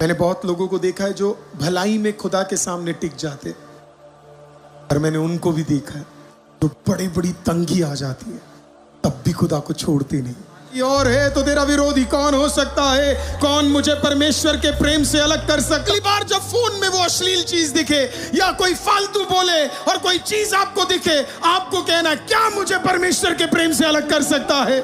मैंने बहुत लोगों को देखा है जो भलाई में खुदा के सामने टिक जाते, और मैंने उनको भी देखा है जो बड़ी बड़ी तंगी आ जाती है तब भी खुदा को छोड़ते नहीं। और है तो तेरा विरोधी कौन हो सकता है? कौन मुझे परमेश्वर के प्रेम से अलग कर सकता? अगली बार जब फोन में वो अश्लील चीज दिखे या कोई फालतू बोले और कोई चीज आपको दिखे, आपको कहना क्या मुझे परमेश्वर के प्रेम से अलग कर सकता है?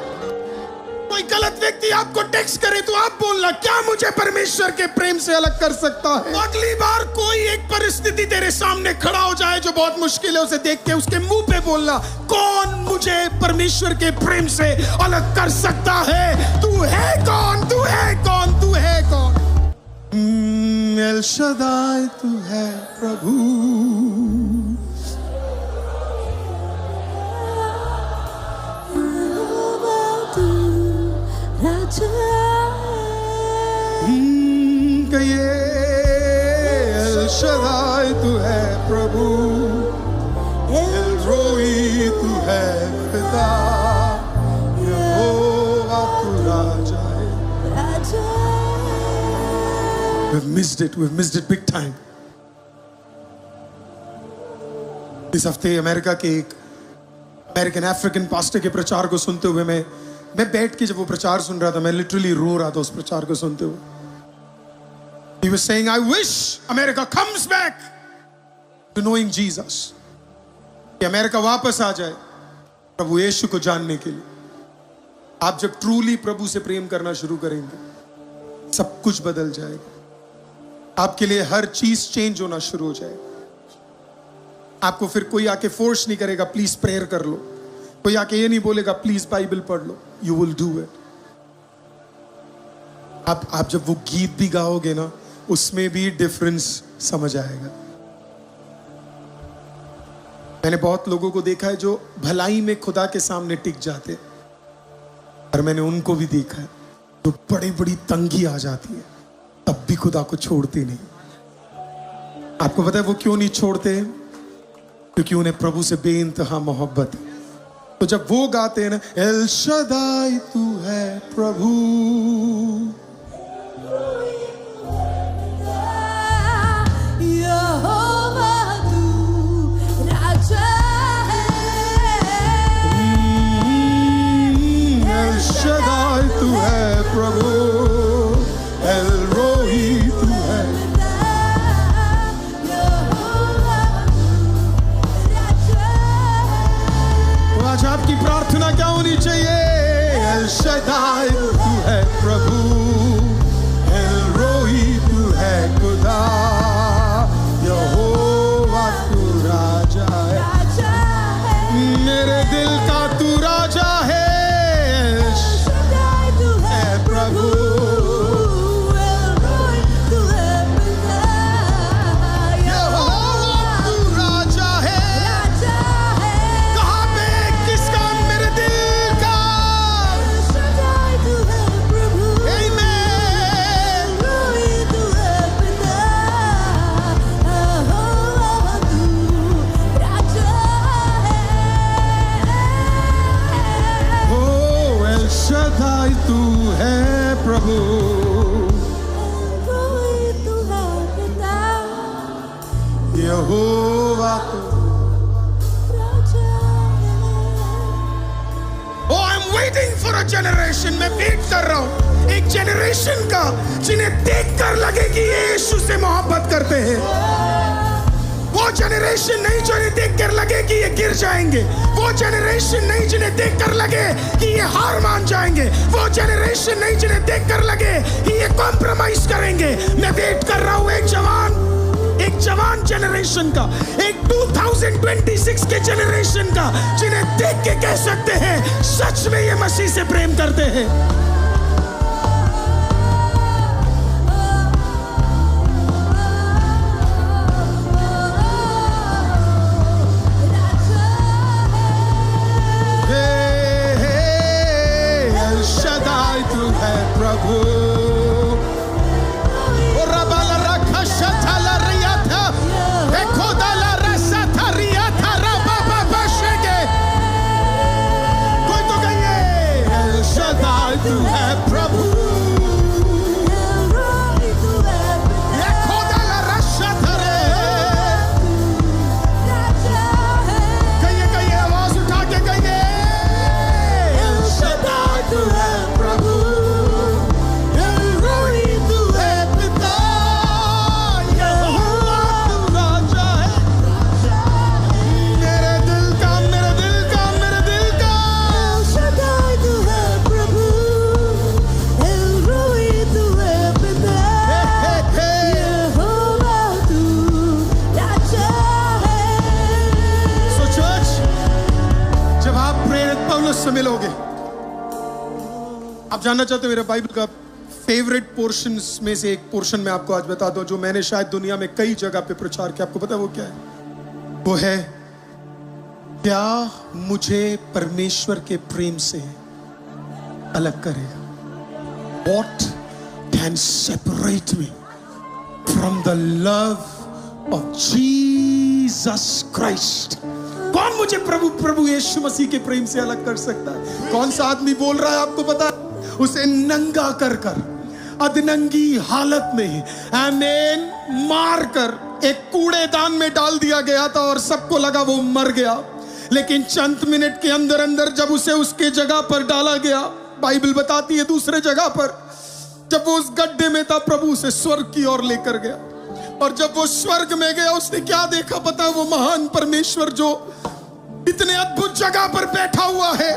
कोई गलत व्यक्ति आपको टेक्स्ट करे तो आप बोलना क्या मुझे परमेश्वर के प्रेम से अलग कर सकता है? अगली बार कोई एक परिस्थिति तेरे सामने खड़ा हो जाए जो बहुत मुश्किल है, उसे देख के उसके मुंह पे बोलना कौन मुझे परमेश्वर के प्रेम से अलग कर सकता है? तू है कौन? तू है कौन? तू है कौन? एल शदाई तू है प्रभु, कहिए एल शदाई तू है प्रभु, एल रोई तू है पिता, यहोवा तू राजा है। We've missed it big time. इस हफ्ते अमेरिका के एक अमेरिकन अफ्रीकन पास्टर के प्रचार को सुनते हुए मैं बैठ के जब वो प्रचार सुन रहा था, मैं लिटरली रो रहा था उस प्रचार को सुनते हुए। He was saying, I wish America comes back to knowing Jesus. कि अमेरिका वापस आ जाए प्रभु यीशु को जानने के लिए। आप जब ट्रूली प्रभु से प्रेम करना शुरू करेंगे सब कुछ बदल जाएगा। आपके लिए हर चीज चेंज होना शुरू हो जाएगा। आपको फिर कोई आके फोर्स नहीं करेगा प्लीज प्रेयर कर लो, कोई आके ये नहीं बोलेगा प्लीज बाइबल पढ़ लो। You will do it. आप जब वो गीत भी गाओगे ना उसमें भी डिफरेंस समझ आएगा। मैंने बहुत लोगों को देखा है जो भलाई में खुदा के सामने टिक जाते, और मैंने उनको भी देखा है जो बड़ी बड़ी तंगी आ जाती है तब भी खुदा को छोड़ते नहीं। आपको पता है वो क्यों नहीं छोड़ते? क्योंकि उन्हें प्रभु से बेइंतहा मोहब्बत है। तो जब वो गाते हैं ना एल शदाई तू है प्रभु, तू है प्रभु, एल रोही तू है। तो आज आपकी प्रार्थना क्या होनी चाहिए? एल शदाई तू है प्रभु, एल रोही तू है खुदा, यहोवा तू राजा है, मेरे दिल का तू राजा है। तू है प्रभु, यहोवा तू। Oh, I'm waiting for a generation. मैं वेट कर रहा हूँ एक जनरेशन का जिन्हें देखकर लगे कि ये यीशु से मोहब्बत करते हैं। वो जनरेशन नहीं जो इन्हें देखकर लगे कि ये गिर जाएंगे, वो जनरेशन नहीं जिन्हें देखकर लगे कि ये हार मान जाएंगे, वो जनरेशन नहीं जिन्हें देखकर लगे कि ये कॉम्प्रोमाइज करेंगे। मैं वेट कर रहा हूँ एक जवान जनरेशन का, एक 2026 के जनरेशन का जिन्हें देख के कह सकते हैं सच में ये मसीह से प्रेम करते हैं। प्रभु कोई तो कहिए एल शदाई तू मिलोगे। आप जानना चाहते हो मेरा बाइबल का फेवरेट पोर्शंस में से एक पोर्शन मैं आपको आज बता दूं, जो मैंने शायद दुनिया में कई जगह पे प्रचार किया। आपको पता है वो क्या है? वो है, क्या मुझे परमेश्वर के प्रेम से अलग करेगा? What can separate me from the love of Jesus Christ? कौन मुझे प्रभु यीशु मसीह के प्रेम से अलग कर सकता है? कौन सा आदमी बोल रहा है आपको पता है? उसे नंगा कर अधनंगी हालत में आमीन मार कर एक कूड़ेदान में डाल दिया गया था और सबको लगा वो मर गया। लेकिन चंद मिनट के अंदर अंदर जब उसे उसके जगह पर डाला गया, बाइबल बताती है दूसरे जगह पर, जब वो उस गड्ढे में था, प्रभु उसे स्वर्ग की ओर लेकर गया। और जब वो स्वर्ग में गया, उसने क्या देखा पता? वो महान परमेश्वर जो इतने अद्भुत जगह पर बैठा हुआ है।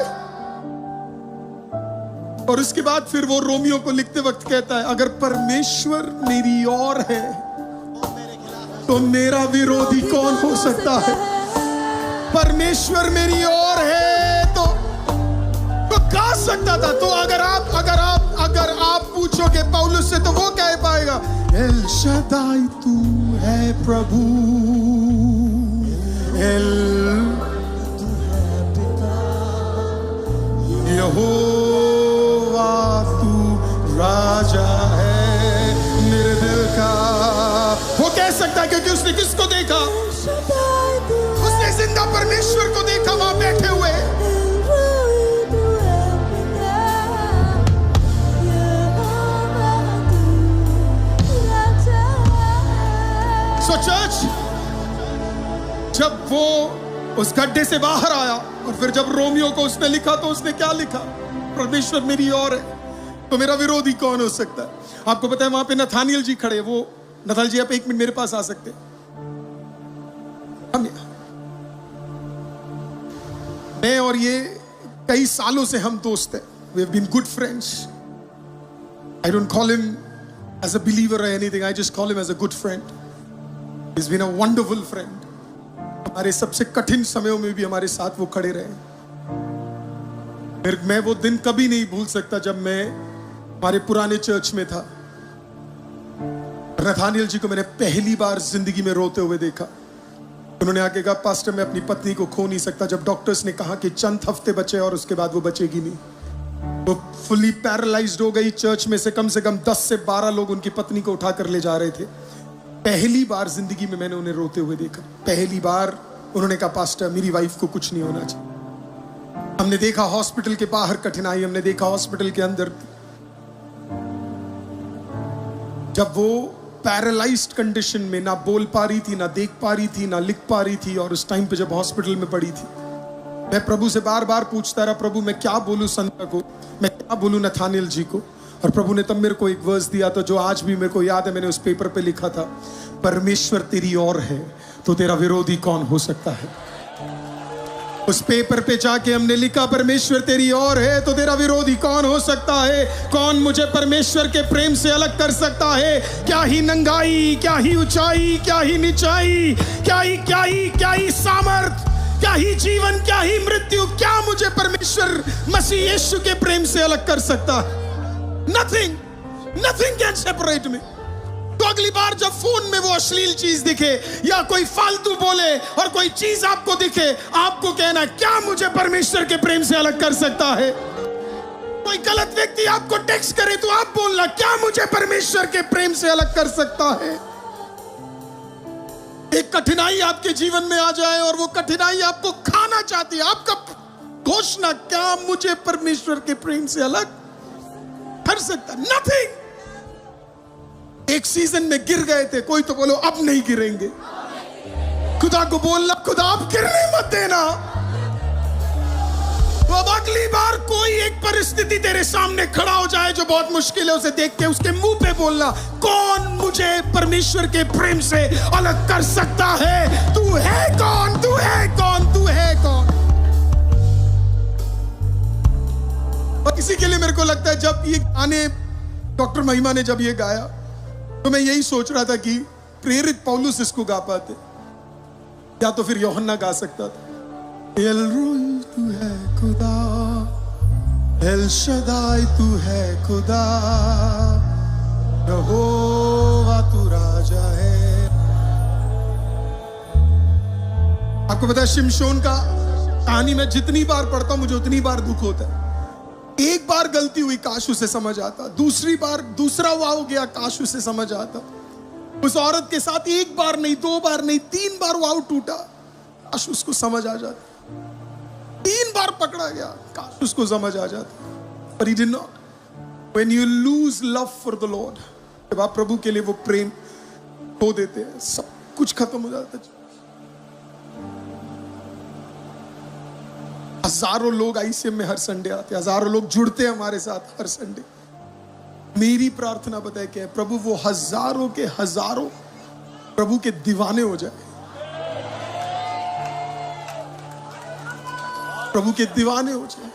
और उसके बाद फिर वो रोमियो को लिखते वक्त कहता है, अगर परमेश्वर मेरी ओर है तो मेरा विरोधी कौन हो सकता है? परमेश्वर मेरी ओर है तो कह सकता था। तो अगर आप पूछोगे पौलुस से, तो वो कह पाएगा, एल शदाई तू है प्रभु, एल यहोवा तू राजा है मेरे दिल का। वो कह सकता है क्योंकि उसने किसको देखा? उसने जिंदा परमेश्वर को देखा वहां बैठे हुए। सो चर्च, जब वो उस गड्ढे से बाहर आया और फिर जब रोमियो को उसने लिखा, तो उसने क्या लिखा? परमेश्वर मेरी ओर है तो मेरा विरोधी कौन हो सकता है? आपको पता है वहां पे नथानियल जी खड़े। वो नथानियल जी, आप एक मिनट मेरे पास आ सकते हैं? मैं और ये कई सालों से हम दोस्त हैं। We have been good friends. I don't call him as a believer or anything, I just call him as a good friend. He's been a wonderful friend. हमारे सबसे कठिन समयों में भी हमारे साथ वो खड़े रहे। मैं वो दिन कभी नहीं भूल सकता जब मैं हमारे पुराने चर्च में था। नथानियल जी को मैंने पहली बार जिंदगी में रोते हुए देखा। उन्होंने आके कहा, पास्टर मैं अपनी पत्नी को खो नहीं सकता। जब डॉक्टर्स ने कहा कि चंद हफ्ते बचे और उसके बाद वो बचेगी नहीं, वो फुली पैरालाइज्ड हो गई। चर्च में से कम 10 से 12 लोग उनकी पत्नी को उठाकर ले जा रहे थे। पहली बार जिंदगी में मैंने उन्हें रोते हुए देखा। पहली बार उन्होंने कहा, पास्टर मेरी वाइफ को कुछ नहीं होना चाहिए। हमने देखा हॉस्पिटल के बाहर कठिनाई, हमने देखा हॉस्पिटल के अंदर। जब वो पैरालाइज्ड कंडीशन में ना बोल पा रही थी, ना देख पा रही थी, ना लिख पा रही थी, और उस टाइम पे जब हॉस्पिटल में पड़ी थी, मैं प्रभु से बार बार पूछता रहा, प्रभु मैं क्या बोलूं संध्या को, मैं क्या बोलूं नथानियल जी को। और प्रभु ने तब मेरे को एक वर्स दिया था जो आज भी मेरे को याद है। मैंने उस पेपर पे लिखा था, परमेश्वर तेरी ओर है तो तेरा विरोधी कौन हो सकता है। उस पेपर पे जाके हमने लिखा, परमेश्वर तेरी ओर है तो तेरा विरोधी कौन हो सकता है। कौन मुझे परमेश्वर के प्रेम से अलग कर सकता है? क्या ही नंगाई, क्या ही ऊंचाई, क्या ही नीचाई, क्या ही सामर्थ, क्या ही जीवन, क्या ही मृत्यु, क्या मुझे परमेश्वर मसीह यीशु के प्रेम से अलग कर सकता है? Nothing can separate me. तो अगली बार जब फोन में वो अश्लील चीज दिखे या कोई फालतू बोले और कोई चीज आपको दिखे, आपको कहना, क्या मुझे परमेश्वर के प्रेम से अलग कर सकता है। कोई गलत व्यक्ति आपको टेक्स्ट करे तो आप बोलना, क्या मुझे परमेश्वर के प्रेम से अलग कर सकता है। एक कठिनाई आपके जीवन में आ जाए और वो कठिनाई आपको खाना चाहती है, आपका घोषणा, क्या मुझे परमेश्वर के प्रेम से अलग कर सकता? नथिंग। एक सीजन में गिर गए थे, कोई तो बोलो अब नहीं गिरेंगे। खुदा को बोलना, खुदा आप गिरने मत देना। तो अब अगली बार कोई एक परिस्थिति तेरे सामने खड़ा हो जाए जो बहुत मुश्किल है, उसे देख के उसके मुंह पे बोलना, कौन मुझे परमेश्वर के प्रेम से अलग कर सकता है? तू है कौन? तू है कौन? तू है कौन? और इसी के लिए मेरे को लगता है जब ये गाने डॉक्टर महिमा ने जब ये गाया, तो मैं यही सोच रहा था कि प्रेरित पौलुस इसको गा पाते, या तो फिर यूहन्ना गा सकता था। एल रोई तू है खुदा। एल शदाई तू है खुदा, यहोवा तू राजा है। आपको पता है शिमशोन का कहानी में जितनी बार पढ़ता हूं मुझे उतनी बार दुख होता है। एक बार गलती हुई, काश उसे समझ आता। दूसरी बार दूसरा वाव गया, काश उसे समझ आता। उस औरत के साथ एक बार नहीं, दो बार नहीं, 3 बार वाव टूटा, काश उसको समझ आ जाता। 3 बार पकड़ा गया, काश उसको समझ आ जाता, पर he did not. When you lose love for the Lord, जब आप प्रभु के लिए वो प्रेम खो देते हैं, सब कुछ खत्म हो जाता है। हजारों लोग आईसीएम में हर संडे आते, हजारों लोग जुड़ते हैं हमारे साथ हर संडे। मेरी प्रार्थना बताए क्या है, प्रभु वो हजारों के हजारों प्रभु के दीवाने हो जाए, प्रभु के दीवाने हो जाए।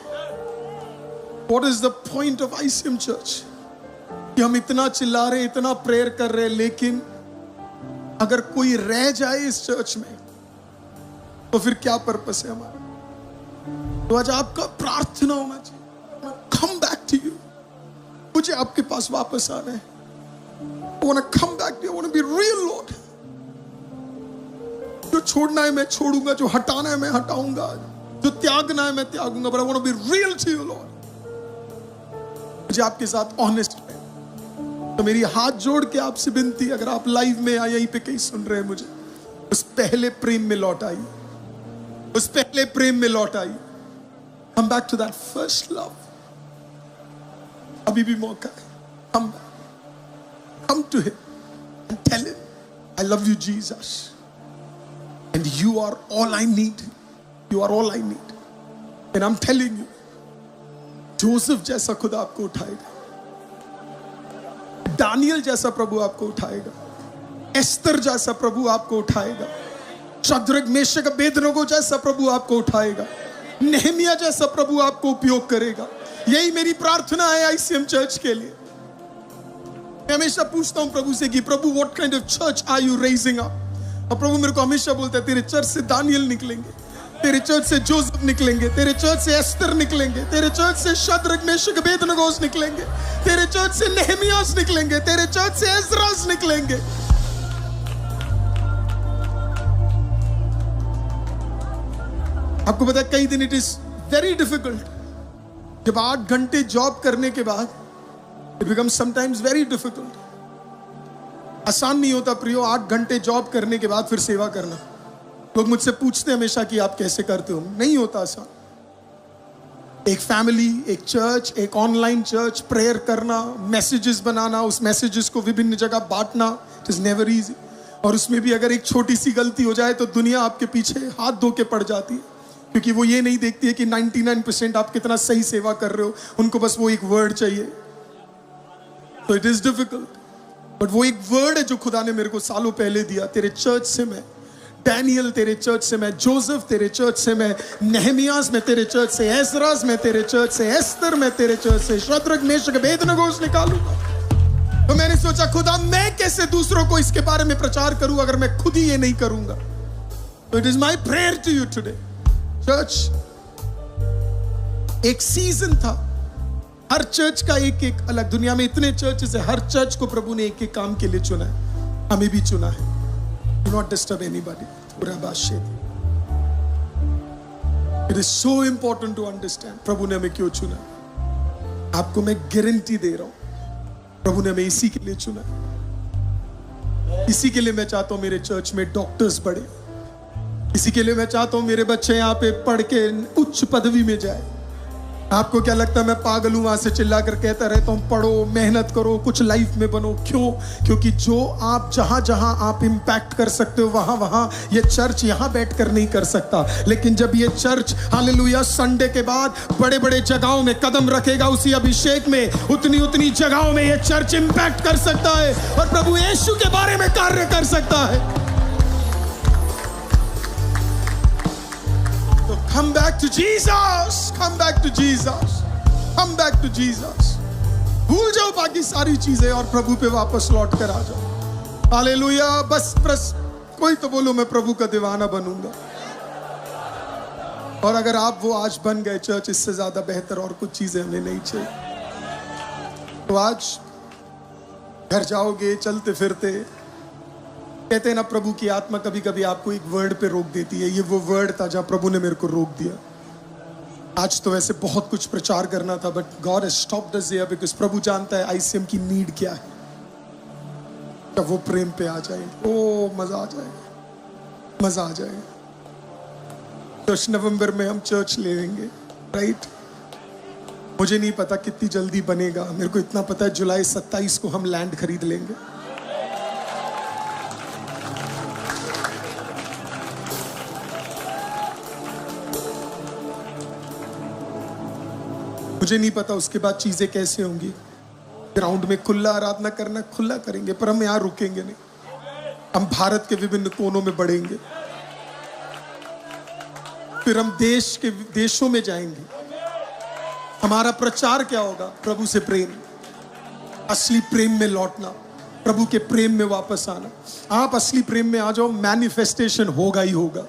What is the point of ICM Church? कि हम इतना चिल्ला रहे, इतना प्रेयर कर रहे, लेकिन अगर कोई रह जाए इस चर्च में तो फिर क्या पर्पस है हमारा? तो आज आपका प्रार्थना होना चाहिए, कम बैक टू यू, मुझे आपके पास वापस आना है। I want to come back to you, I want to be real Lord. जो छोड़ना है मैं छोड़ूंगा, जो हटाना है मैं हटाऊंगा, जो त्यागना है मैं त्यागूंगा, but I want to be real to you Lord. मुझे आपके साथ ऑनेस्ट है। तो मेरी हाथ जोड़ के आपसे विनती, अगर आप लाइव में या यहीं पे कहीं सुन रहे हैं मुझे, उस पहले प्रेम में लौट आई, उस पहले प्रेम में लौट आई। Come back to that first love. अभी भी मौका है। Come back. Come to him and tell him, I love you Jesus. And you are all I need. You are all I need. And I'm telling you, Joseph जैसा खुदा आपको उठाएगा, Daniel जैसा प्रभु आपको उठाएगा, एस्तर जैसा प्रभु आपको उठाएगा, शद्रक मेशक अबेदनगो जैसा प्रभु आपको उठाएगा, नेहमिया जैसा प्रभु आपको उपयोग करेगा। यही मेरी प्रार्थना है आईसीएम चर्च के लिए। मैं हमेशा पूछता हूं प्रभु से कि प्रभु what kind of church are you raising up? और प्रभु मेरे को हमेशा बोलता है, तेरे चर्च से दानियल निकलेंगे, तेरे चर्च से जोसेफ निकलेंगे, तेरे चर्च से एस्तर निकलेंगे, तेरे चर्च से शद्रक मेशक अबेदनगो निकलेंगे, तेरे चर्च से नेहमियास निकलेंगे, तेरे चर्च से एजरास निकलेंगे। आपको पता है कई दिन इट इज वेरी डिफिकल्ट, जब 8 घंटे जॉब करने के बाद it becomes sometimes very difficult. आसान नहीं होता प्रियो 8 घंटे जॉब करने के बाद फिर सेवा करना। लोग मुझसे पूछते हैं हमेशा कि आप कैसे करते हो। नहीं होता आसान। एक फैमिली, एक चर्च, एक ऑनलाइन चर्च, प्रेयर करना, मैसेजेस बनाना, उस मैसेजेस को विभिन्न जगह बांटना, इट इज नेवर इजी। और उसमें भी अगर एक छोटी सी गलती हो जाए तो दुनिया आपके पीछे हाथ धो के पड़ जाती है, क्योंकि वो ये नहीं देखती है कि 99% आप कितना सही सेवा कर रहे हो, उनको बस वो एक वर्ड चाहिए। तो इट इज डिफिकल्ट, बट वो एक वर्ड है जो खुदा ने मेरे को सालों पहले दिया। तेरे चर्च से मैं डैनियल, तेरे चर्च से मैं जोसेफ, तेरे चर्च से मैं नेहमियास, में तेरे चर्च से एजरास, में तेरे चर्च से एस्तर, में तेरे चर्च से शद्रक मेशक अबेदनगो निकालूंगा। तो मैंने सोचा खुदा मैं कैसे दूसरों को इसके बारे में प्रचार करूं अगर मैं खुद ही ये नहीं करूंगा। तो it is my prayer to you today church. एक सीजन था, हर चर्च का एक एक अलग, दुनिया में इतने चर्चेस है, हर चर्च को प्रभु ने एक एक काम के लिए चुना है, हमें भी चुना है। Do not disturb anybody. It is so important to understand प्रभु ने हमें क्यों चुना। आपको मैं गारंटी दे रहा हूं प्रभु ने हमें इसी के लिए चुना। इसी के लिए मैं चाहता हूं मेरे चर्च में डॉक्टर्स बढ़े, इसी के लिए मैं चाहता हूं मेरे बच्चे यहाँ पे पढ़ के उच्च पदवी में जाए। आपको क्या लगता है मैं पागल हूं वहां से चिल्ला कर कहता रहता हूं पढ़ो, मेहनत करो, कुछ लाइफ में बनो? क्यों? क्योंकि जो आप जहां जहां आप इंपैक्ट कर सकते हो वहां वहां ये चर्च यहां बैठकर नहीं कर सकता। लेकिन जब ये चर्च हालेलुया संडे के बाद बड़े बड़े जगहों में कदम रखेगा, उसी अभिषेक में उतनी उतनी जगहों में ये चर्च इंपैक्ट कर सकता है और प्रभु यीशु के बारे में कार्य कर सकता है। Come back to Jesus. Come back to Jesus. Come back to Jesus. भूल जाओ बाकी सारी चीजें और प्रभु पे वापस लौट कर आ जाओ। हालेलुया। बस कोई तो बोलो मैं प्रभु का दीवाना बनूंगा। और अगर आप वो आज बन गए चर्च, इससे ज्यादा बेहतर और कुछ चीजें हमें नहीं चाहिए। तो आज घर जाओगे चलते फिरते, कहते हैं ना प्रभु की आत्मा कभी कभी आपको एक वर्ड पे रोक देती है। ये वो वर्ड था जहां प्रभु ने मेरे को रोक दिया। आज तो वैसे बहुत कुछ प्रचार करना था, but God has stopped us here because प्रभु जानता है आईसीएम की नीड क्या है। जब वो प्रेम पे आ जाए, ओ मजा आ जाएगा, मजा आ जाएगा। 10 नवंबर में हम चर्च ले लेंगे, राइट? मुझे नहीं पता कितनी जल्दी बनेगा, मेरे को इतना पता है जुलाई 27 को हम लैंड खरीद लेंगे। मुझे नहीं पता उसके बाद चीजें कैसे होंगी। ग्राउंड में खुला आराधना करना, खुला करेंगे, पर हम यहां रुकेंगे नहीं। हम भारत के विभिन्न कोनों में बढ़ेंगे, फिर हम देशों में जाएंगे। हमारा प्रचार क्या होगा? प्रभु से प्रेम, असली प्रेम में लौटना, प्रभु के प्रेम में वापस आना। आप असली प्रेम में आ जाओ, मैनिफेस्टेशन होगा ही होगा।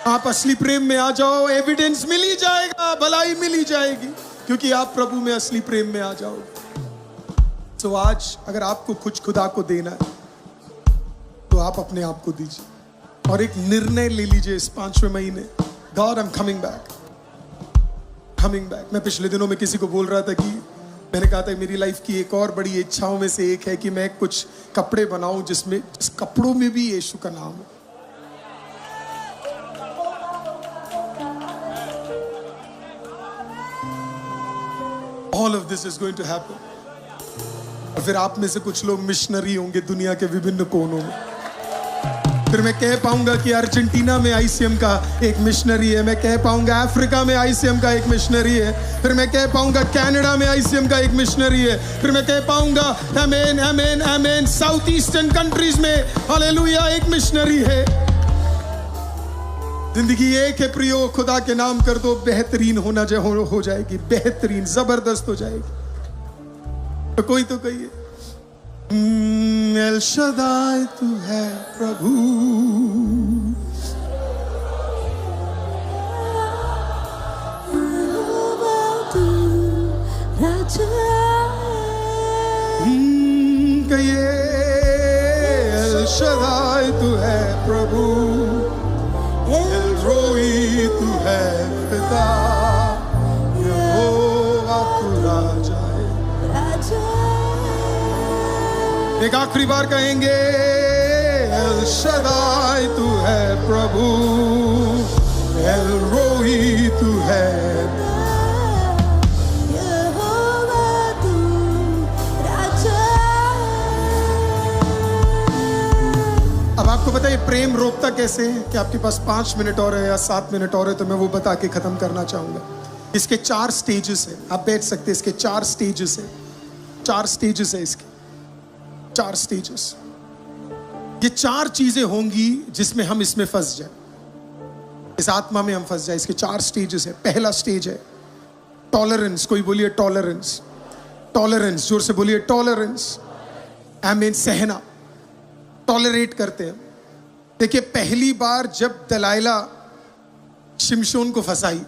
आप असली प्रेम में आ जाओ, एविडेंस मिल ही जाएगा, भलाई मिल ही जाएगी, क्योंकि आप प्रभु में असली प्रेम में आ जाओ। तो आज अगर आपको कुछ खुदा को देना है तो आप अपने आप को दीजिए और एक निर्णय ले लीजिए इस 5वें महीने, God I am coming back, coming back. मैं पिछले दिनों में किसी को बोल रहा था कि मैंने कहा था मेरी लाइफ की एक और बड़ी इच्छाओं में से एक है कि मैं कुछ कपड़े बनाऊं जिस कपड़ों में भी यीशु का नाम हो। All of this is going to happen. और फिर आप में से कुछ लोग मिशनरी होंगे दुनिया के विभिन्न कोनों में। फिर मैं कह पाऊंगा कि अर्जेंटीना में आईसीएम का एक मिशनरी है, मैं कह पाऊंगा अफ्रीका में आईसीएम का एक मिशनरी है, फिर मैं कह पाऊंगा कनाडा में आईसीएम का एक मिशनरी है, फिर मैं कह पाऊंगा आमेन आमेन आमेन साउथ ईस्टर्न कंट्रीज में हालेलुया एक मिशनरी है। जिंदगी एक है प्रियो, खुदा के नाम कर दो, बेहतरीन हो जाएगी, बेहतरीन जबरदस्त हो जाएगी। तो कोई तो कहिए एल शदाई तू है प्रभु, कहिए एल शदाई तू है प्रभु, एल रोई तू है पिता, यहोवा तू राजा है। एक आखिरी बार कहेंगे एल शदाई तू है प्रभु, एल रोई तू है, यहोवा तू राजा। अब आपको पता है प्रेम रोकता कैसे है? कि आपके पास 5 मिनट और है या 7 मिनट और है, तो मैं वो बता के खत्म करना चाहूंगा। इसके 4 स्टेजेस है, आप बैठ सकते हैं। इसके 4 स्टेजेस है, 4 स्टेजेस है इसके, 4 स्टेजेस। ये 4 चीजें होंगी जिसमें हम इसमें फंस जाए, इस आत्मा में हम फंस जाए। इसके 4 स्टेजेस है। पहला स्टेज है टॉलरेंस। कोई बोलिए टॉलरेंस, टॉलरेंस, जोर से बोलिए टॉलरेंस। आमीन। सहना, टॉलरेट करते हैं। देखिए पहली बार जब दलाइला शिमशोन को फंसाई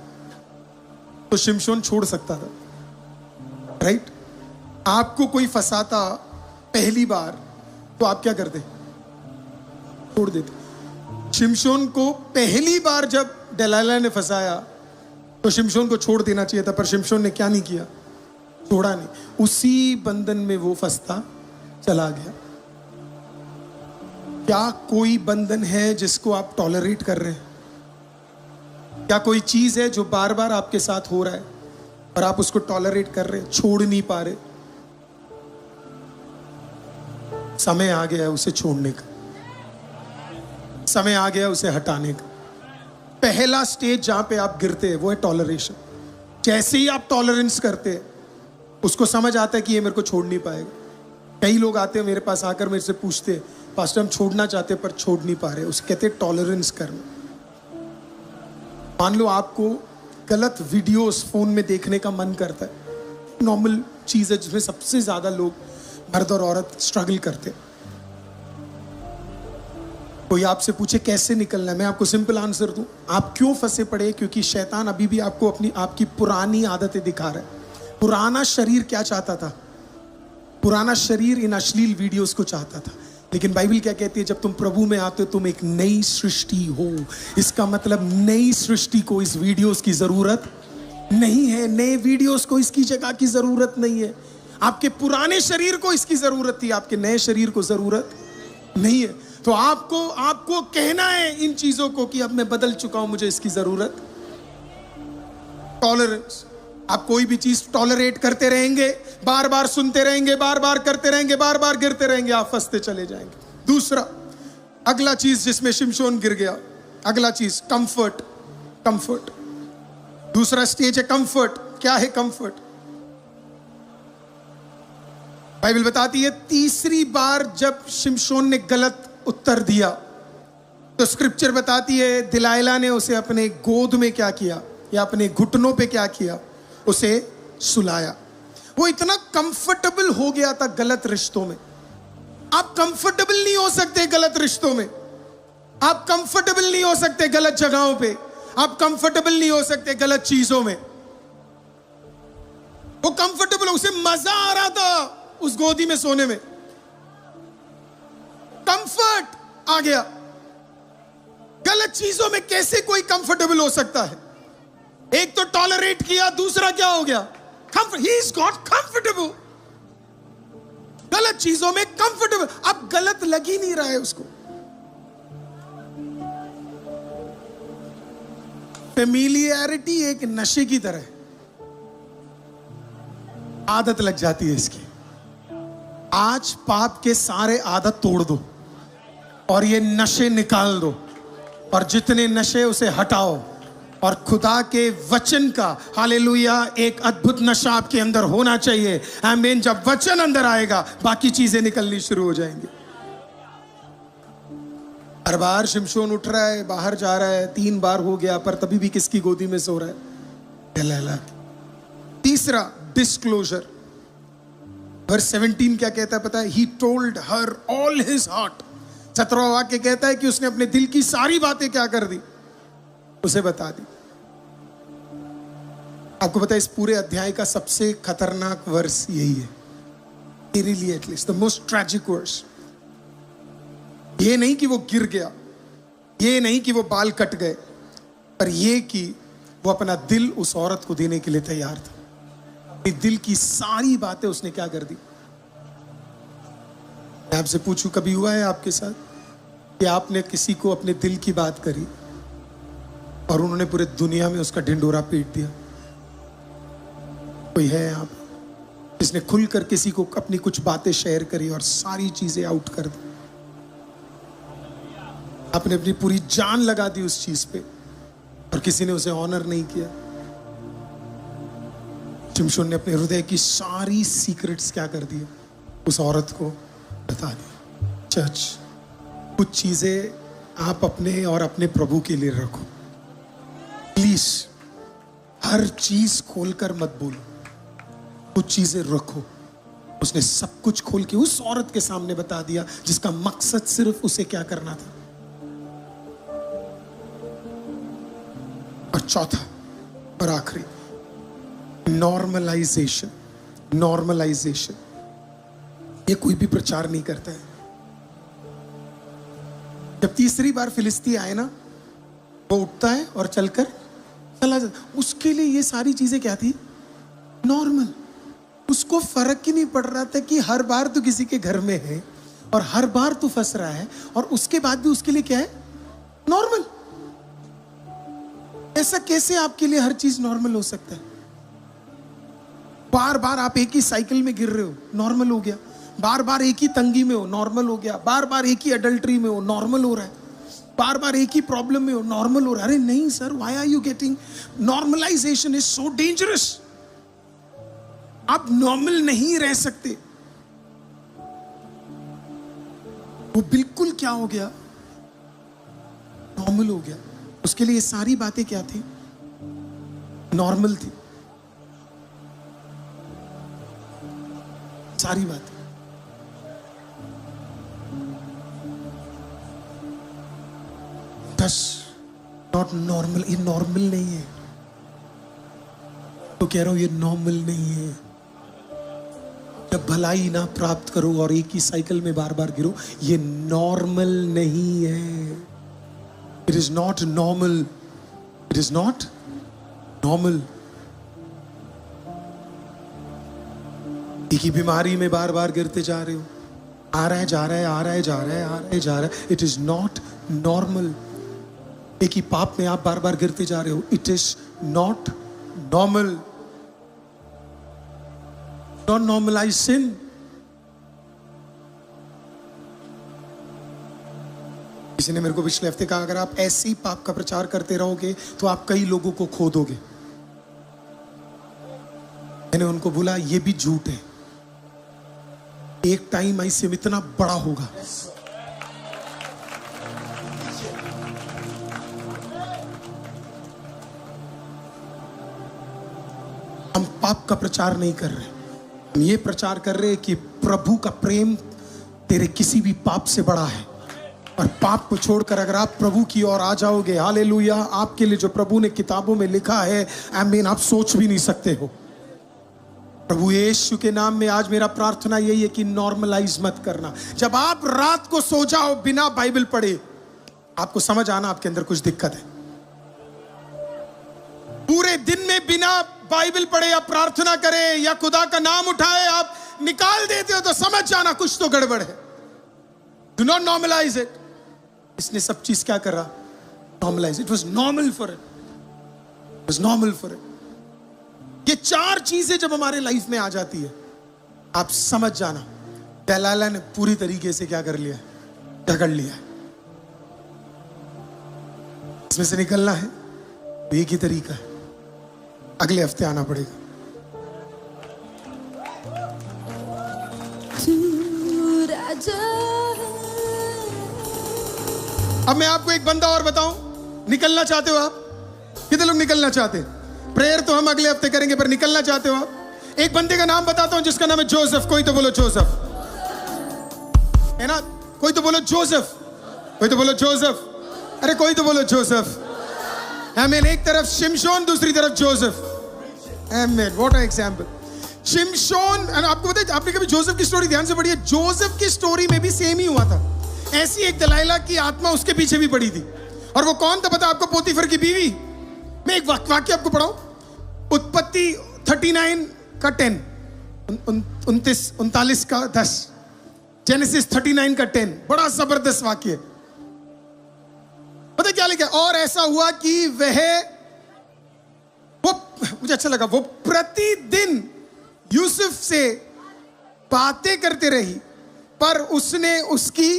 तो शिमशोन छोड़ सकता था, राइट? आपको कोई फंसाता पहली बार तो आप क्या करते? छोड़ देते। शिमशोन को पहली बार जब दलाइला ने फंसाया तो शिमशोन को छोड़ देना चाहिए था, पर शिमशोन ने क्या नहीं किया? छोड़ा नहीं। उसी बंधन में वो फंसता चला गया। क्या कोई बंधन है जिसको आप टॉलरेट कर रहे हैं? क्या कोई चीज है जो बार बार आपके साथ हो रहा है और आप उसको टॉलरेट कर रहे हैं, छोड़ नहीं पा रहे? समय आ गया है उसे छोड़ने का, समय आ गया उसे हटाने का। पहला स्टेज जहां पे आप गिरते हैं वो है टॉलरेशन। जैसे ही आप टॉलरेंस करते हैं उसको समझ आता है कि ये मेरे को छोड़ नहीं पाएगा। कई लोग आते हैं मेरे पास, आकर मेरे से पूछते हैं पास्टर हम छोड़ना चाहते हैं पर छोड़ नहीं पा रहे। उसे कहते हैं टॉलरेंस करना। मान लो आपको गलत वीडियोस फोन में देखने का मन करता है, नॉर्मल चीज है जिसमें सबसे ज्यादा लोग मर्द और औरत स्ट्रगल करते हैं। कोई आपसे पूछे कैसे निकलना है, मैं आपको सिंपल आंसर दूं, आप क्यों फंसे पड़े? क्योंकि शैतान अभी भी आपको आपकी पुरानी आदतें दिखा रहा है। पुराना शरीर क्या चाहता था? पुराना शरीर इन अश्लील वीडियोस को चाहता था। लेकिन बाइबल क्या कहती है? जब तुम प्रभु में आते हो तुम एक नई सृष्टि हो। इसका मतलब नई सृष्टि को इस वीडियोस की जरूरत नहीं है, नए वीडियोस को इसकी जगह की जरूरत नहीं है। आपके पुराने शरीर को इसकी जरूरत थी, आपके नए शरीर को जरूरत नहीं है। तो आपको कहना है इन चीजों को कि अब मैं बदल चुका हूं, मुझे इसकी जरूरत। टॉलरेंस, आप कोई भी चीज टॉलरेट करते रहेंगे, बार बार सुनते रहेंगे, बार बार करते रहेंगे, बार बार गिरते रहेंगे, आप फंसते चले जाएंगे। दूसरा, अगला चीज जिसमें शिमशोन गिर गया, अगला चीज कंफर्ट। कंफर्ट, दूसरा स्टेज है कंफर्ट। क्या है कंफर्ट? बाइबल बताती है तीसरी बार जब शिमशोन ने गलत उत्तर दिया तो स्क्रिप्चर बताती है दिलाइला ने उसे अपने गोद में क्या किया, या अपने घुटनों पे क्या किया, उसे सुलाया। वो इतना कंफर्टेबल हो गया था गलत रिश्तों में। आप कंफर्टेबल नहीं हो सकते गलत रिश्तों में, आप कंफर्टेबल नहीं हो सकते गलत जगहों पे, आप कंफर्टेबल नहीं हो सकते गलत चीजों में। वो कंफर्टेबल, उसे मजा आ रहा था उस गोदी में सोने में, कंफर्ट आ गया। गलत चीजों में कैसे कोई कंफर्टेबल हो सकता है? एक तो टॉलरेट किया, दूसरा क्या हो गया? He is got comfortable. गलत चीजों में कंफर्टेबल। अब गलत लग ही नहीं रहा है उसको। फेमिलियरिटी एक नशे की तरह है, आदत लग जाती है इसकी। आज पाप के सारे आदत तोड़ दो और ये नशे निकाल दो, और जितने नशे उसे हटाओ, और खुदा के वचन का, हालेलुया, एक अद्भुत नशा आपके अंदर होना चाहिए। आमीन। जब वचन अंदर आएगा बाकी चीजें निकलनी शुरू हो जाएंगी। हर बार शिमशोन उठ रहा है, बाहर जा रहा है, 3 बार हो गया, पर तभी भी किसकी गोदी में सो रहा है? दलाइला की। तीसरा, डिस्क्लोजर। वर्स 17 क्या कहता है पता है? He told her all his heart. 17वां वाक्य कहता है कि उसने अपने दिल की सारी बातें क्या कर दी? उसे बता दी। आपको पता है इस पूरे अध्याय का सबसे खतरनाक वर्स यही है, मेरे लिए at least the most tragic verse. ये नहीं कि वो गिर गया, ये नहीं कि वो बाल कट गए, पर ये कि वो अपना दिल उस औरत को देने के लिए तैयार था। अपने दिल की सारी बातें उसने क्या कर दी? मैं आपसे पूछूं, कभी हुआ है आपके साथ कि आपने किसी को अपने दिल की बात करी और उन्होंने पूरे दुनिया में उसका ढिंडोरा पीट दिया? कोई है यहाँ पे जिसने खुलकर किसी को अपनी कुछ बातें शेयर करी और सारी चीजें आउट कर दी? आपने अपनी पूरी जान लगा दी उस चीज पे और किसी ने उसे ऑनर नहीं किया। शिमशोन ने अपने हृदय की सारी सीक्रेट्स क्या कर दिए? उस औरत को बता दी। चर्च, कुछ चीजें आप अपने और अपने प्रभु के लिए रखो प्लीज। हर चीज खोलकर मत बोलो, कुछ चीजें रखो। उसने सब कुछ खोल के उस औरत के सामने बता दिया जिसका मकसद सिर्फ उसे क्या करना था। और चौथा और आखिरी, नॉर्मलाइजेशन। नॉर्मलाइजेशन ये कोई भी प्रचार नहीं करता है। जब तीसरी बार फिलिस्ती आए ना, वो उठता है और चलकर चला जाता। उसके लिए ये सारी चीजें क्या थी? नॉर्मल। उसको फर्क ही नहीं पड़ रहा था कि हर बार तो किसी के घर में है और हर बार तो फंस रहा है, और उसके बाद भी उसके लिए क्या है? नॉर्मल। ऐसा कैसे आपके लिए हर चीज नॉर्मल हो सकता है? बार बार आप एक ही साइकिल में गिर रहे हो, नॉर्मल हो गया। बार बार एक ही तंगी में हो, नॉर्मल हो गया। बार बार एक ही अडल्ट्री में हो, नॉर्मल हो रहा है। बार बार एक ही प्रॉब्लम में हो, नॉर्मल हो रहा है। अरे नहीं sir, why are you getting? Normalization is so dangerous. आप नॉर्मल नहीं रह सकते। वो बिल्कुल क्या हो गया? नॉर्मल हो गया। उसके लिए ये सारी बातें क्या थी? नॉर्मल थी सारी बातें। दस नॉट नॉर्मल, ये नॉर्मल नहीं है। तो कह रहा हूं ये नॉर्मल नहीं है। जब भलाई ना प्राप्त करो और एक ही साइकिल में बार बार गिरो, ये नॉर्मल नहीं है। It is not normal, it is not normal. एक ही बीमारी में बार बार गिरते जा रहे हो, आ रहा है जा रहा है, आ रहा है जा रहा है, आ रहा है जा रहा है। It is not normal. एक ही पाप में आप बार बार गिरते जा रहे हो, it is not normal. Don't normalize sin. किसी ने मेरे को पिछले हफ्ते कहा, अगर आप ऐसे ही पाप का प्रचार करते रहोगे तो आप कई लोगों को खो दोगे। मैंने उनको बोला ये भी झूठ है, एक टाइम ऐसे में इतना बड़ा होगा। हम पाप का प्रचार नहीं कर रहे, हम ये प्रचार कर रहे हैं कि प्रभु का प्रेम तेरे किसी भी पाप से बड़ा है। और पाप को छोड़कर अगर आप प्रभु की ओर आ जाओगे, हालेलुया, आपके लिए जो प्रभु ने किताबों में लिखा है, आमीन, आप सोच भी नहीं सकते हो। प्रभु यीशु के नाम में आज मेरा प्रार्थना यही है कि नॉर्मलाइज मत करना। जब आप रात को सो जाओ बिना बाइबल पढ़े, आपको समझ आना आपके अंदर कुछ दिक्कत है। पूरे दिन में बिना बाइबल पढ़े या प्रार्थना करे या खुदा का नाम उठाए आप निकाल देते हो, तो समझ जाना कुछ तो गड़बड़ है। Do not normalize it. इसने सब चीज क्या करा? Normalize. It was normal for it, it was normal for it. ये चार चीजें जब हमारे लाइफ में आ जाती है, आप समझ जाना दलाला ने पूरी तरीके से क्या कर लिया, पकड़ लिया। इसमें से निकलना है तो एक ही तरीका है, अगले हफ्ते आना पड़ेगा। अब मैं आपको एक बंदा और बताऊं, निकलना चाहते हो आप? कितने लोग निकलना चाहते हैं? प्रेयर तो हम अगले हफ्ते करेंगे, पर निकलना चाहते हो आप? एक बंदे का नाम बताता हूं जिसका नाम है जोसेफ। कोई तो बोलो जोसेफ, है ना? कोई तो बोलो जोसेफ, कोई तो बोलो जोसेफ, अरे कोई तो बोलो जोसेफ। आमीन। एक तरफ शिमशोन, दूसरी तरफ जोसेफ। आमीन। What a example. शिमशोन, आपको पता है, आपने कभी जोसेफ की स्टोरी ध्यान से पढ़ी है? जोसेफ की स्टोरी में भी सेम ही हुआ था। ऐसी एक दलाइला की आत्मा उसके पीछे भी पड़ी थी। और वो कौन था पता आपको? पोतीफर की बीवी। मैं एक वाक्य आपको पढ़ाऊं, उत्पत्ति 39 का 10, 39 का 10, जेनेसिस 39 का 10। बड़ा जबरदस्त वाक्य है। पता क्या लिखा? और ऐसा हुआ कि वो मुझे अच्छा लगा, वो प्रतिदिन यूसुफ से बातें करते रही, पर उसने उसकी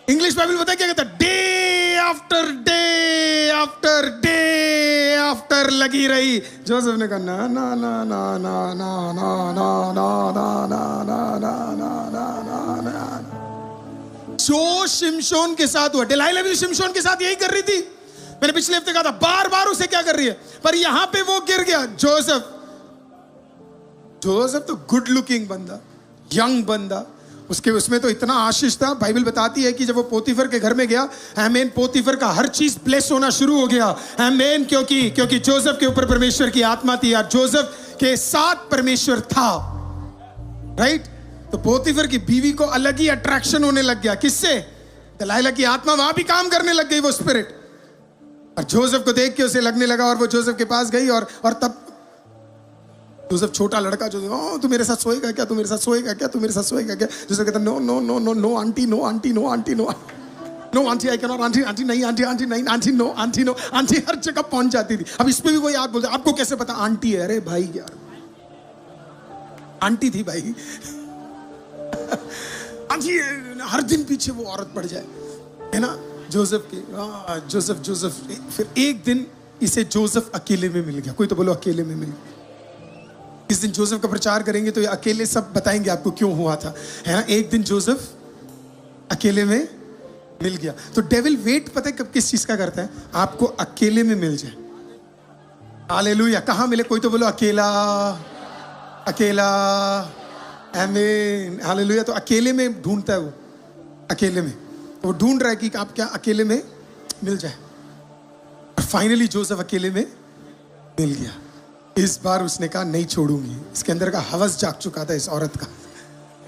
इंग्लिश बाइबल पता क्या कहता? Day after day after day after लगी रही। जोसेफ ने कहा ना ना ना ना ना ना ना ना ना ना ना ना ना ना। जो शिमशोन के साथ हुआ, दलाइला भी शिमशोन के साथ यही कर रही थी। मैंने पिछले हफ्ते कहा था, बार बार उसे क्या कर रही है, पर यहां पे वो गिर गया। जोसेफ तो गुड लुकिंग बंदा, यंग बंदा, उसमें तो इतना आशीष था। बाइबल बताती है कि जब वो पोतीफर के घर में गया, आमीन, पोतीफर का हर चीज ब्लेस होना शुरू हो गया। आमीन। क्योंकि जोसेफ के ऊपर परमेश्वर की आत्मा थी और जोसेफ के साथ परमेश्वर था। राइट? तो पोतीफर की बीवी को अलग ही अट्रैक्शन होने लग गया। किससे? दलाइला की आत्मा वहां भी काम करने लग गई, वो स्पिरिट। और जोसेफ को देख के उसे लगने लगा, और वो जोसेफ के पास गई, और तब जोसेफ छोटा लड़का, जो तू मेरे साथ सोएगा क्या, तू मेरे साथ सोएगा क्या, तू मेरे साथ सोएगा क्या? जोसेफ कहता no no no no no aunty, no aunty, no aunty, no no aunty, I can not, aunty aunty नहीं, आंटी आंटी नहीं, aunty no, aunty no, aunty हर जगह पहुंच जाती थी। अब इस पे भी वो याद बोलते, आपको कैसे पता आंटी है? अरे भाई यार, आंटी थी भाई। आंटी हर दिन पीछे वो औरत पड़ जाए, है ना? जोसेफ की जोसेफ। फिर एक दिन इसे जोसेफ अकेले में मिल गया। कोई तो बोलो अकेले में मिल गया। इस दिन जोसेफ का प्रचार करेंगे तो ये अकेले सब बताएंगे आपको क्यों हुआ था, है ना? एक दिन जोसेफ अकेले में मिल गया। तो डेविल वेट पता है कब किस चीज का करता है? आपको अकेले में मिल जाए। हालेलुया। कहां मिले? कोई तो बोलो अकेला, अकेला। आमीन। हालेलुया। तो अकेले में ढूंढता है वो। अकेले में। वो ढूंढ रहा है कि आप क्या अकेले में मिल जाए, और फाइनली जोसेफ अकेले में मिल गया। इस बार उसने कहा नहीं छोड़ूंगी। इसके अंदर का हवस जाग चुका था इस औरत का।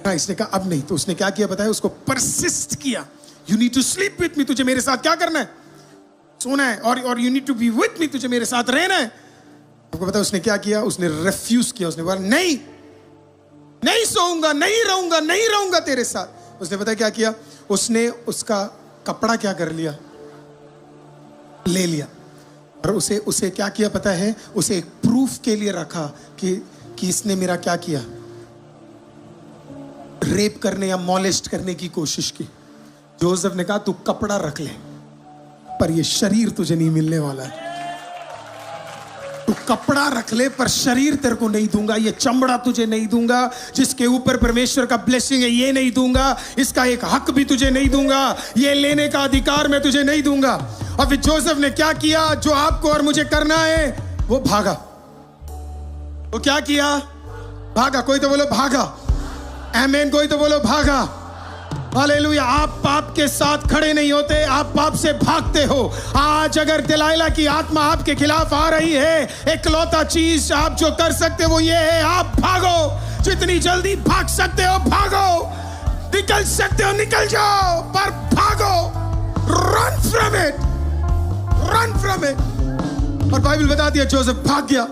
हाँ, इसने कहा अब नहीं। तो उसने क्या किया बताया, उसको परसिस्ट किया। You need to sleep with me, तुझे मेरे साथ क्या करना है, सोना है, और you need to be with me, तुझे मेरे साथ रहना है। आपको पता है उसने क्या किया, उसने रिफ्यूज किया। उसने बोला नहीं, नहीं सोऊंगा, नहीं रहूंगा, नहीं रहूंगा तेरे साथ। उसने पता क्या किया, उसने उसका कपड़ा क्या कर लिया, ले लिया, और उसे क्या किया पता है, उसे एक प्रूफ के लिए रखा कि इसने मेरा क्या किया, रेप करने या मॉलेस्ट करने की कोशिश की। जोसेफ ने कहा तू कपड़ा रख ले, पर ये शरीर तुझे नहीं मिलने वाला है। तू कपड़ा रख ले पर शरीर तेरे को नहीं दूंगा, ये चमड़ा तुझे नहीं दूंगा, जिसके ऊपर परमेश्वर का ब्लेसिंग है ये नहीं दूंगा, इसका एक हक भी तुझे नहीं दूंगा, ये लेने का अधिकार मैं तुझे नहीं दूंगा। और फिर जोसेफ ने क्या किया, जो आपको और मुझे करना है वो भागा। वो क्या किया, भागा। कोई तो बोलो भागा, आमीन। कोई तो बोलो भागा, हालेलुया। आप पाप के साथ खड़े नहीं होते, आप पाप से भागते हो। आज अगर दिलाइला की आत्मा आपके खिलाफ आ रही है, एकलौता चीज आप जो कर सकते हो वो ये है, आप भागो। जितनी जल्दी भाग सकते हो भागो, निकल सकते हो निकल जाओ, पर भागो। Run from it, run from it. और बाइबल बता दिया जोसेफ भाग गया।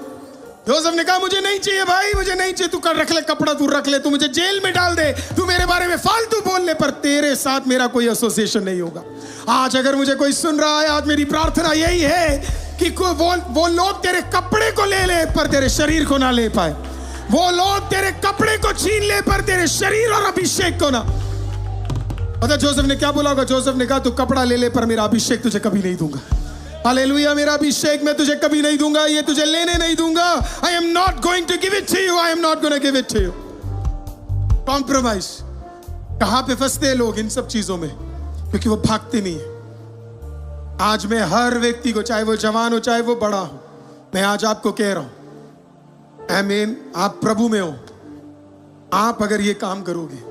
जोसेफ ने कहा मुझे नहीं चाहिए भाई, मुझे नहीं चाहिए, तू कर रख ले कपड़ा, तू रख ले, तू मुझे जेल में डाल दे, तू मेरे बारे में फालतू बोल ले, पर तेरे साथ मेरा कोई एसोसिएशन नहीं होगा। आज अगर मुझे कोई सुन रहा है, आज मेरी प्रार्थना यही है कि वो लोग तेरे कपड़े को ले ले पर तेरे शरीर को ना ले पाए। वो लोग तेरे कपड़े को छीन ले पर तेरे शरीर और अभिषेक को ना। पता जोसेफ ने क्या बोला होगा, जोसेफ ने कहा तू कपड़ा ले ले पर मेरा अभिषेक तुझे कभी नहीं दूंगा। हालेलुया, मेरा अभिषेक मैं तुझे कभी नहीं दूंगा, ये तुझे लेने नहीं दूंगा। I am not going to give it to you, I am not going to give it to you. Compromise. कहां पे फंसते हैं लोग इन सब चीजों में, क्योंकि वो भागते नहीं है। आज मैं हर व्यक्ति को, चाहे वो जवान हो चाहे वो बड़ा हो, मैं आज आपको कह रहा हूं, आमीन, आप प्रभु में हो, आप अगर ये काम करोगे,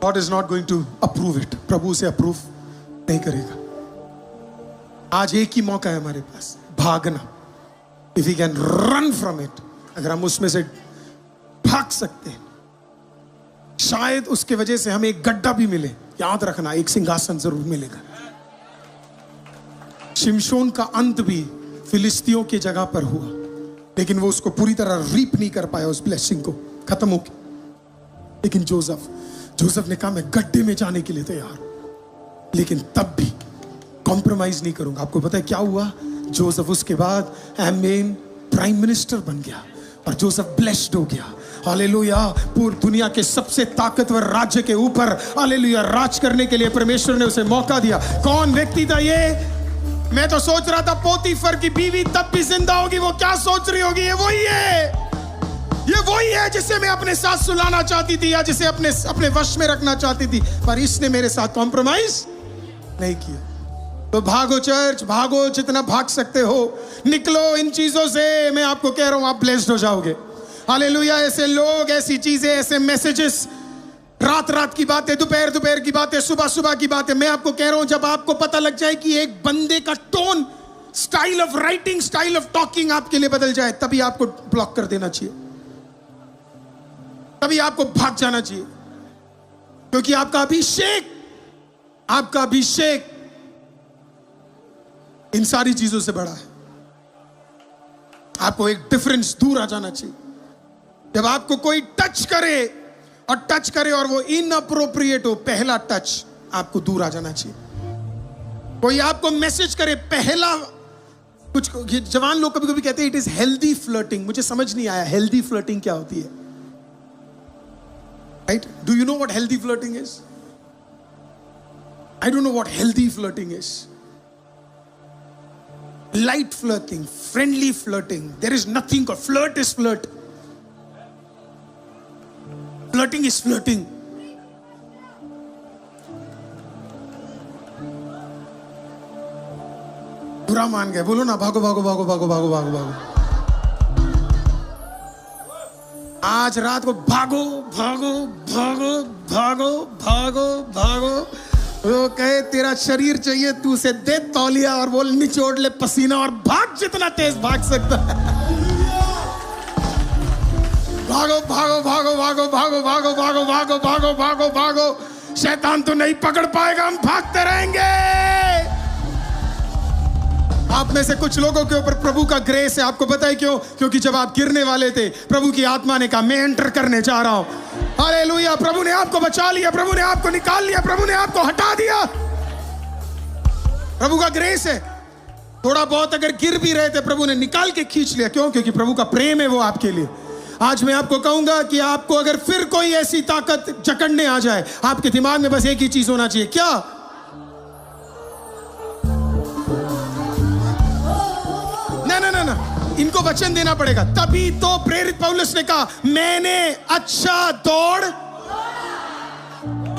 God is not going to approve it. प्रभु से अप्रूव नहीं करेगा। आज एक ही मौका है हमारे पास, भागना। If you can run from it, अगर हम उसमें से भाग सकते हैं, शायद उसके वजह से हमें एक गड्ढा भी मिले। याद रखना, एक सिंहासन जरूर मिलेगा। शिमशोन का अंत भी फिलिस्तियों की जगह पर हुआ, लेकिन वो उसको पूरी तरह रीप नहीं कर पाया, उस ब्लेसिंग को, खत्म हो गया। लेकिन जोसेफ ने कहा मैं गड्ढे में जाने के लिए तैयार हूं, लेकिन तब भी कॉम्प्रोमाइज नहीं करूंगा। आपको पता है क्या हुआ, जोसेफ उसके बाद आमीन प्राइम मिनिस्टर बन गया, और जोसेफ ब्लेस्ड हो गया। हालेलुया, पूरी दुनिया के सबसे ताकतवर राज्य के ऊपर हालेलुया राज करने के लिए परमेश्वर ने उसे मौका दिया। कौन व्यक्ति था ये? मैं तो सोच रहा था पोतीफर की बीवी तब भी जिंदा होगी, वो क्या सोच रही होगी? ये वही है जिसे मैं अपने साथ सुलाना चाहती थी, या जिसे अपने वश में रखना चाहती थी, पर इसने मेरे साथ कॉम्प्रोमाइज नहीं किया। तो भागो चर्च, भागो जितना भाग सकते हो, निकलो इन चीजों से। मैं आपको कह रहा हूं आप ब्लेस्ड हो जाओगे। हालेलुया। ऐसे लोग, ऐसी चीजें, ऐसे मैसेजेस, रात की बातें, दोपहर की बातें, सुबह की बातें, मैं आपको कह रहा हूं जब आपको पता लग जाए कि एक बंदे का tone, style of writing, style of talking आपके लिए बदल जाए, तभी आपको ब्लॉक कर देना चाहिए, तभी आपको भाग जाना चाहिए। क्योंकि आपका अभिषेक इन सारी चीजों से बड़ा है। आपको एक डिफरेंस, दूर आ जाना चाहिए। जब आपको कोई टच करे और वो इनअप्रोप्रिएट हो, पहला टच, आपको दूर आ जाना चाहिए। कोई आपको मैसेज करे, पहला कुछ, जवान लोग कभी कभी कहते हैं इट इज हेल्दी फ्लर्टिंग। मुझे समझ नहीं आया हेल्दी फ्लर्टिंग क्या होती है, right? Do you know what healthy flirting is? I don't know what healthy flirting is. Light flirting, friendly flirting. There is nothing called flirt is flirt. Flirting is flirting. बुरा मान गए, बोलो ना भागो भागो भागो भागो भागो भागो भागो। आज रात को भागो भागो भागो भागो भागो भागो। वो कहे तेरा शरीर चाहिए, तू उसे दे तौलिया और बोल निचोड़ ले पसीना और भाग जितना तेज भाग सकता है। भागो भागो भागो भागो भागो भागो भागो भागो भागो भागो भागो। शैतान तो नहीं पकड़ पाएगा, हम भागते रहेंगे। आप में से कुछ लोगों के ऊपर प्रभु का ग्रेस है। आपको पता है क्यों? क्योंकि जब आप गिरने वाले थे, प्रभु की आत्मा ने कहा मैं एंटर करने जा रहा हूं। हालेलुया। प्रभु ने आपको बचा लिया, प्रभु ने आपको निकाल लिया, प्रभु ने आपको हटा दिया। प्रभु का ग्रेस है। थोड़ा बहुत अगर गिर भी रहे थे, प्रभु ने निकाल के खींच लिया। क्यों? क्योंकि प्रभु का प्रेम है वो आपके लिए। आज मैं आपको कहूंगा कि आपको अगर फिर कोई ऐसी ताकत जकड़ने आ जाए, आपके दिमाग में बस एक ही चीज होना चाहिए। क्या? ना, इनको वचन देना पड़ेगा। तभी तो प्रेरित पौलुस ने कहा मैंने अच्छा दौड़।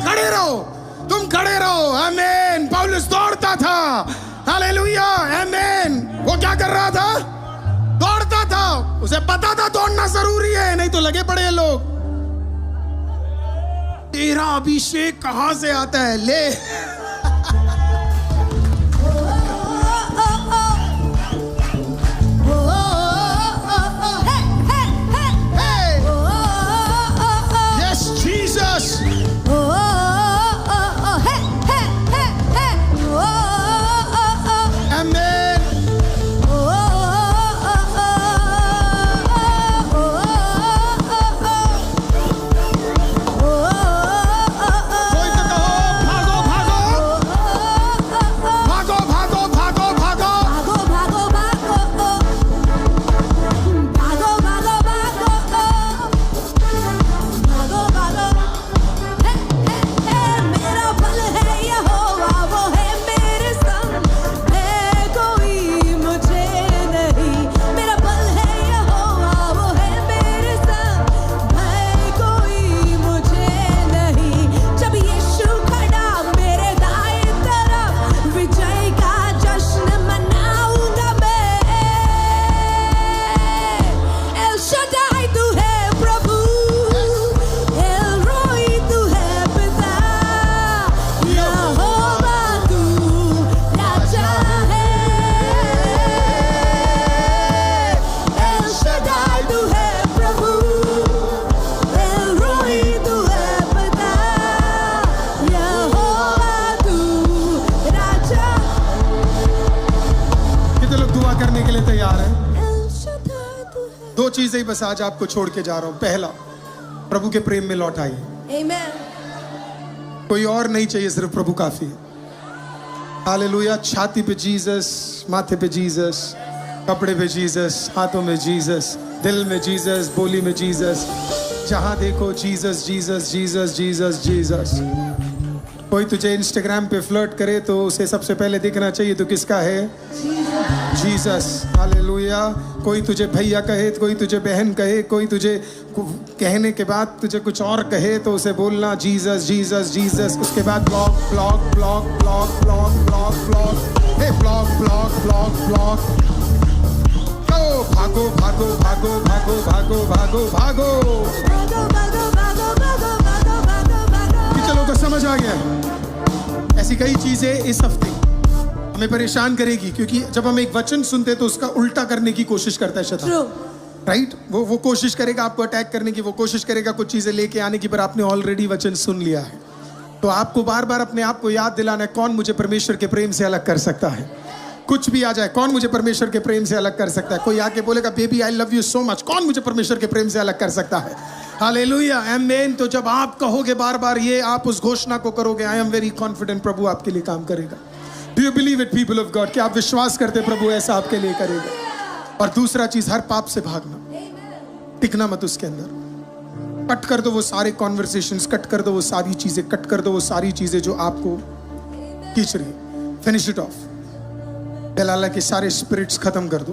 खड़े रहो, तुम खड़े रहो। आमीन। पौलुस दौड़ता था। हालेलुया। आमीन। वो क्या कर रहा था? दौड़ता था। उसे पता था दौड़ना जरूरी है, नहीं तो लगे पड़े लोग। तेरा अभिषेक कहां से आता है? ले। दो चीजें ही बस आज आपको छोड़ के जा रहा हूं। पहला, प्रभु के प्रेम में लौट आइए। आमीन। कोई और नहीं चाहिए, सिर्फ प्रभु काफी है। हालेलुया। छाती पे जीसस, माथे पे जीसस, कपड़े पे जीसस, हाथों में जीसस, दिल में जीसस, बोली में जीसस। जहां देखो Jesus Jesus Jesus Jesus Jesus. कोई तुझे इंस्टाग्राम पे फ्लर्ट करे तो उसे सबसे पहले दिखना चाहिए तो किसका है? जीसस। हालेलुया। कोई तुझे भैया कहे, कोई तुझे बहन कहे, कोई तुझे कहने के बाद तुझे कुछ और कहे तो उसे बोलना जीसस जीसस जीसस। उसके बाद block block block block block block block block block block block. भागो भागो भागो भागो भागो भागो भागो। चलो तो समझ आ गया। ऐसी कई चीजें इस हफ्ते हमें परेशान करेगी, क्योंकि जब हम एक वचन सुनते तो उसका उल्टा करने की कोशिश करता है शैतान। राइट? वो कोशिश करेगा आपको अटैक करने की, वो कोशिश करेगा कुछ चीजें लेके आने की, पर आपने ऑलरेडी वचन सुन लिया है। तो आपको बार बार अपने आप को याद दिलाना है, कौन मुझे परमेश्वर के प्रेम से अलग कर सकता है। कुछ भी आ जाए, कौन मुझे परमेश्वर के प्रेम से अलग कर सकता है। कोई आके बोलेगा baby I love you so much, कौन मुझे परमेश्वर के प्रेम से अलग कर सकता है। हालेलुया। आमीन। तो जब आप कहोगे बार बार ये, आप उस घोषणा को करोगे, आई एम वेरी कॉन्फिडेंट प्रभु आपके लिए काम करेगा। Do you believe it people of God? क्या आप विश्वास करते प्रभु ऐसा आपके लिए करेगा? और दूसरा चीज, हर पाप से भागना, टिकना मत उसके अंदर। कट कर दो वो सारे कॉन्वर्सेशंस, कट कर दो वो सारी चीजें, कट कर दो वो सारी चीजें जो आपको खींच रही है। Finish it of. दलाला के सारे स्पिरिट्स खत्म कर दो,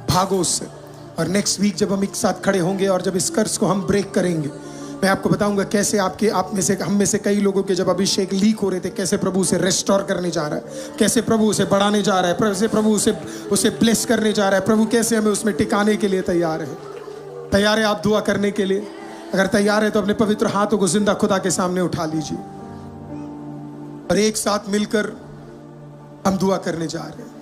भागो उससे। और नेक्स्ट वीक जब हम एक साथ खड़े होंगे और जब इस कर्ज को हम ब्रेक करेंगे, मैं आपको बताऊंगा कैसे आप में से, हम में से कई लोगों के जब अभिषेक लीक हो रहे थे, कैसे प्रभु उसे रेस्टोर करने जा रहा है, कैसे प्रभु उसे बढ़ाने जा रहा है, कैसे प्रभु उसे ब्लेस करने जा रहा है, प्रभु कैसे हमें उसमें टिकाने के लिए तैयार है। तैयार है आप दुआ करने के लिए? अगर तैयार है तो अपने पवित्र हाथों को जिंदा खुदा के सामने उठा लीजिए और एक साथ मिलकर हम दुआ करने जा रहे हैं।